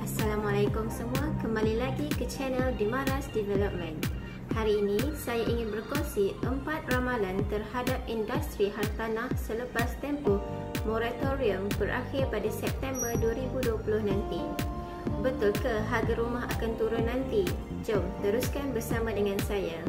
Assalamualaikum semua, kembali lagi ke channel Dimaras Development. Hari ini saya ingin berkongsi 4 ramalan terhadap industri hartanah selepas tempoh moratorium berakhir pada September 2020 nanti. Betul ke harga rumah akan turun nanti? Jom teruskan bersama dengan saya.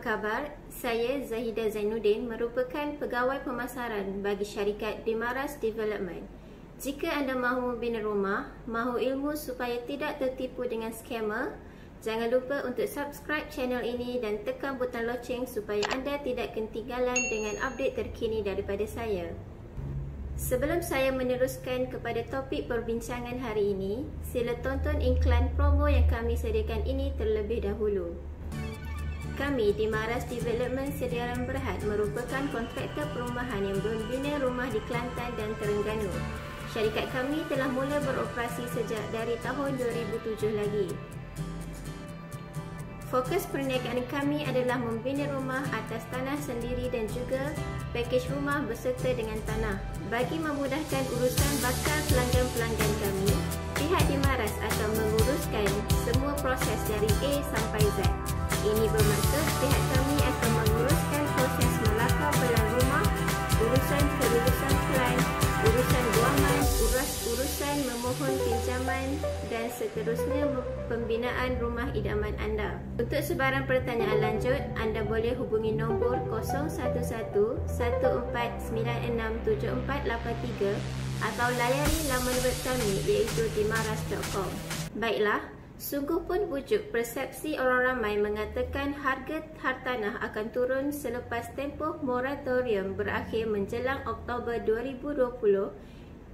Khabar, saya Zahida Zainuddin merupakan pegawai pemasaran bagi syarikat Dimaras Development. Jika anda mahu membina rumah, mahu ilmu supaya tidak tertipu dengan skamer, jangan lupa untuk subscribe channel ini dan tekan butang loceng supaya anda tidak ketinggalan dengan update terkini daripada saya. Sebelum saya meneruskan kepada topik perbincangan hari ini, sila tonton iklan promo yang kami sediakan ini terlebih dahulu. Kami Dimaras Development Sediaran Berhad merupakan kontraktor perumahan yang membina rumah di Kelantan dan Terengganu. Syarikat kami telah mula beroperasi sejak dari tahun 2007 lagi. Fokus perniagaan kami adalah membina rumah atas tanah sendiri dan juga pakej rumah berserta dengan tanah. Bagi memudahkan urusan bakal pelanggan-pelanggan kami, pihak Dimaras akan menguruskan semua proses dari A sampai Z. Ini bermaksud pihak kami akan menguruskan proses melakar pelan rumah, urusan kelulusan plan, urusan guaman, urusan memohon pinjaman dan seterusnya pembinaan rumah idaman anda. Untuk sebarang pertanyaan lanjut, anda boleh hubungi nombor 011-1496-7483 atau layari laman web kami iaitu dimaras.com. Baiklah, sungguh pun bujuk persepsi orang ramai mengatakan harga hartanah akan turun selepas tempoh moratorium berakhir menjelang Oktober 2020.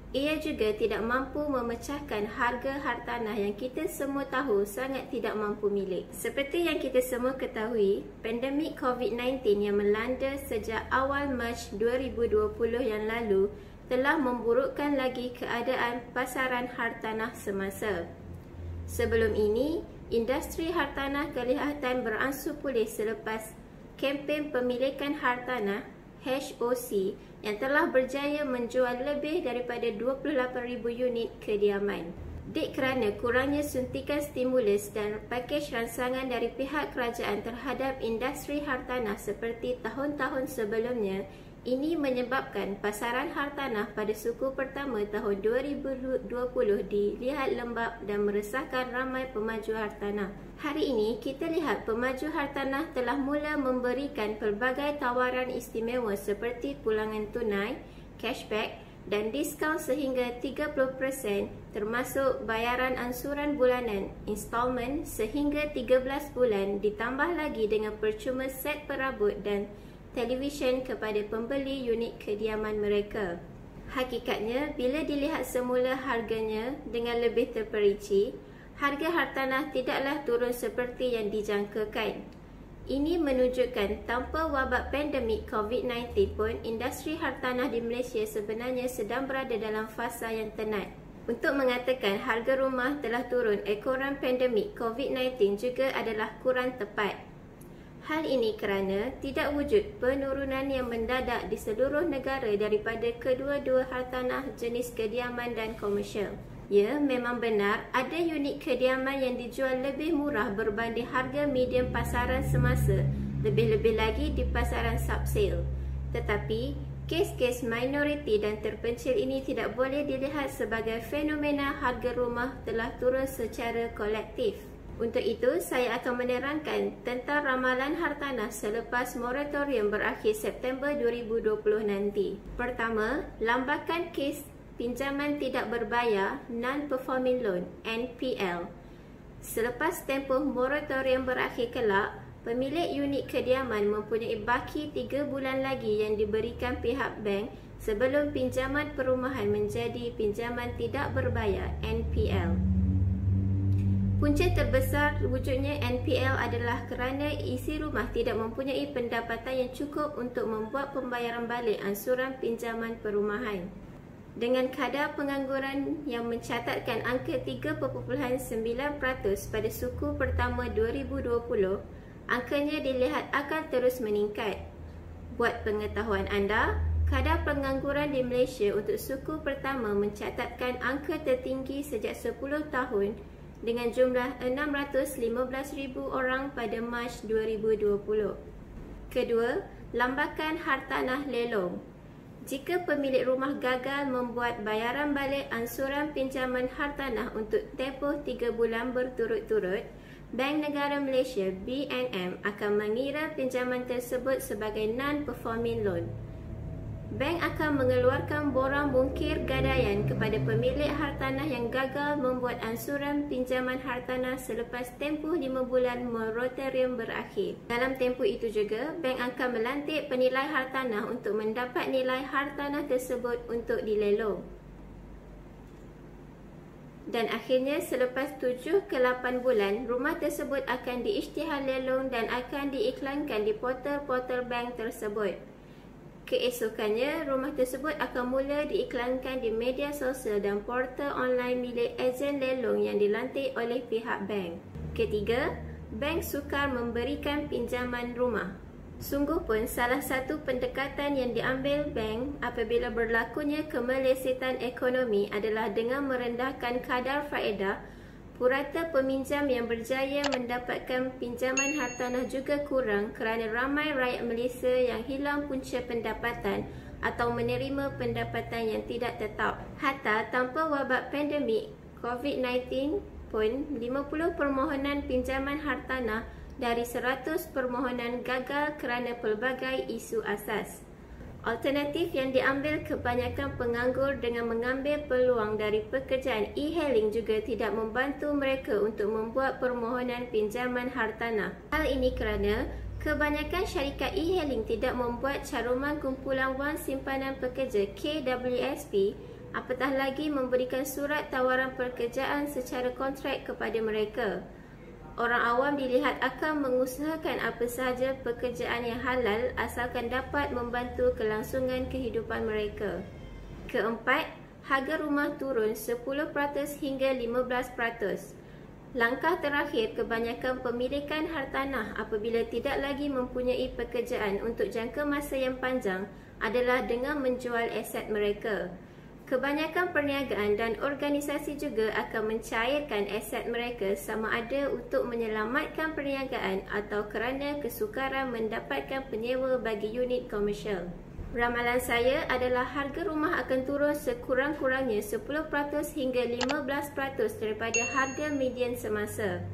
Ia juga tidak mampu memecahkan harga hartanah yang kita semua tahu sangat tidak mampu milik. Seperti yang kita semua ketahui, pandemik COVID-19 yang melanda sejak awal Mac 2020 yang lalu telah memburukkan lagi keadaan pasaran hartanah semasa. Sebelum ini, industri hartanah kelihatan beransur pulih selepas kempen pemilikan hartanah HOC yang telah berjaya menjual lebih daripada 28,000 unit kediaman. Kerana kurangnya suntikan stimulus dan pakej ransangan dari pihak kerajaan terhadap industri hartanah seperti tahun-tahun sebelumnya, ini menyebabkan pasaran hartanah pada suku pertama tahun 2020 dilihat lembab dan meresahkan ramai pemaju hartanah. Hari ini kita lihat pemaju hartanah telah mula memberikan pelbagai tawaran istimewa seperti pulangan tunai, cashback dan diskaun sehingga 30% termasuk bayaran ansuran bulanan, installment sehingga 13 bulan ditambah lagi dengan percuma set perabot dan televisyen kepada pembeli unit kediaman mereka. Hakikatnya, bila dilihat semula harganya dengan lebih terperinci, harga hartanah tidaklah turun seperti yang dijangkakan. Ini menunjukkan tanpa wabak pandemik COVID-19 pun, industri hartanah di Malaysia sebenarnya sedang berada dalam fasa yang tenat. Untuk mengatakan harga rumah telah turun ekoran pandemik COVID-19 juga adalah kurang tepat. Hal ini kerana tidak wujud penurunan yang mendadak di seluruh negara daripada kedua-dua hartanah jenis kediaman dan komersial. Ya, memang benar ada unit kediaman yang dijual lebih murah berbanding harga median pasaran semasa, lebih-lebih lagi di pasaran subsale. Tetapi, kes-kes minoriti dan terpencil ini tidak boleh dilihat sebagai fenomena harga rumah telah turun secara kolektif. Untuk itu, saya akan menerangkan tentang ramalan hartanah selepas moratorium berakhir September 2020 nanti. Pertama, lambakan kes pinjaman tidak berbayar Non-Performing Loan (NPL). Selepas tempoh moratorium berakhir kelak, pemilik unit kediaman mempunyai baki 3 bulan lagi yang diberikan pihak bank sebelum pinjaman perumahan menjadi pinjaman tidak berbayar (NPL). Punca terbesar wujudnya NPL adalah kerana isi rumah tidak mempunyai pendapatan yang cukup untuk membuat pembayaran balik ansuran pinjaman perumahan. Dengan kadar pengangguran yang mencatatkan angka 3.9% pada suku pertama 2020, angkanya dilihat akan terus meningkat. Buat pengetahuan anda, kadar pengangguran di Malaysia untuk suku pertama mencatatkan angka tertinggi sejak 10 tahun dengan jumlah 615,000 orang pada Mac 2020. Kedua, lambakan hartanah lelong. Jika pemilik rumah gagal membuat bayaran balik ansuran pinjaman hartanah untuk tempoh 3 bulan berturut-turut, Bank Negara Malaysia (BNM) akan mengira pinjaman tersebut sebagai non-performing loan. Bank akan mengeluarkan borang bungkir gadaian kepada pemilik hartanah yang gagal membuat ansuran pinjaman hartanah selepas tempoh 5 bulan moratorium berakhir. Dalam tempoh itu juga, bank akan melantik penilai hartanah untuk mendapat nilai hartanah tersebut untuk dilelong. Dan akhirnya selepas 7 ke 8 bulan, rumah tersebut akan diisytihar lelong dan akan diiklankan di portal-portal bank tersebut. Keesokannya, rumah tersebut akan mula diiklankan di media sosial dan portal online milik ejen lelong yang dilantik oleh pihak bank. Ketiga, bank sukar memberikan pinjaman rumah. Sungguh pun salah satu pendekatan yang diambil bank apabila berlakunya kemelesetan ekonomi adalah dengan merendahkan kadar faedah. Purata peminjam yang berjaya mendapatkan pinjaman hartanah juga kurang kerana ramai rakyat Malaysia yang hilang punca pendapatan atau menerima pendapatan yang tidak tetap. Hatta tanpa wabak pandemik COVID-19 pun 50 permohonan pinjaman hartanah dari 100 permohonan gagal kerana pelbagai isu asas. Alternatif yang diambil kebanyakan penganggur dengan mengambil peluang dari pekerjaan e-hailing juga tidak membantu mereka untuk membuat permohonan pinjaman hartanah. Hal ini kerana kebanyakan syarikat e-hailing tidak membuat caruman kumpulan wang simpanan pekerja KWSP, apatah lagi memberikan surat tawaran pekerjaan secara kontrak kepada mereka. Orang awam dilihat akan mengusahakan apa sahaja pekerjaan yang halal asalkan dapat membantu kelangsungan kehidupan mereka. Keempat, harga rumah turun 10% hingga 15%. Langkah terakhir kebanyakan pemilikan hartanah apabila tidak lagi mempunyai pekerjaan untuk jangka masa yang panjang adalah dengan menjual aset mereka. Kebanyakan perniagaan dan organisasi juga akan mencairkan aset mereka sama ada untuk menyelamatkan perniagaan atau kerana kesukaran mendapatkan penyewa bagi unit komersial. Ramalan saya adalah harga rumah akan turun sekurang-kurangnya 10% hingga 15% daripada harga median semasa.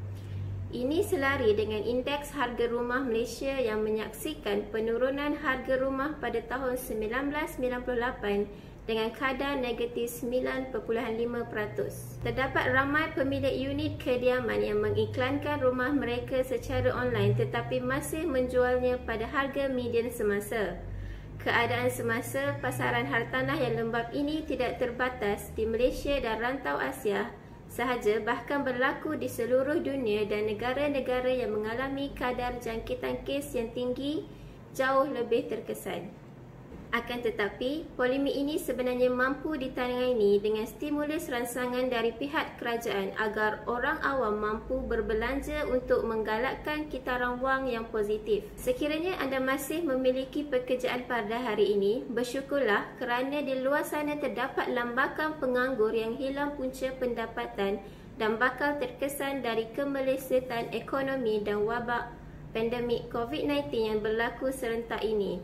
Ini selari dengan indeks harga rumah Malaysia yang menyaksikan penurunan harga rumah pada tahun 1998 dengan kadar negatif 9.5%. Terdapat ramai pemilik unit kediaman yang mengiklankan rumah mereka secara online tetapi masih menjualnya pada harga median semasa. Keadaan semasa pasaran hartanah yang lembab ini tidak terbatas di Malaysia dan rantau Asia sahaja, bahkan berlaku di seluruh dunia dan negara-negara yang mengalami kadar jangkitan kes yang tinggi jauh lebih terkesan. Akan tetapi, polemik ini sebenarnya mampu ditangani dengan stimulus rangsangan dari pihak kerajaan agar orang awam mampu berbelanja untuk menggalakkan kitaran wang yang positif. Sekiranya anda masih memiliki pekerjaan pada hari ini, bersyukurlah kerana di luar sana terdapat lambakan penganggur yang hilang punca pendapatan dan bakal terkesan dari kemelesetan ekonomi dan wabak pandemik COVID-19 yang berlaku serentak ini.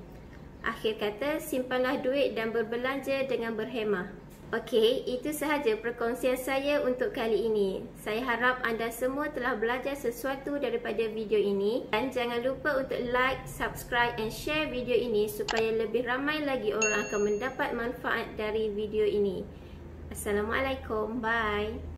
Akhir kata, simpanlah duit dan berbelanja dengan berhemah. Okey, itu sahaja perkongsian saya untuk kali ini. Saya harap anda semua telah belajar sesuatu daripada video ini. Dan jangan lupa untuk like, subscribe and share video ini supaya lebih ramai lagi orang akan mendapat manfaat dari video ini. Assalamualaikum. Bye.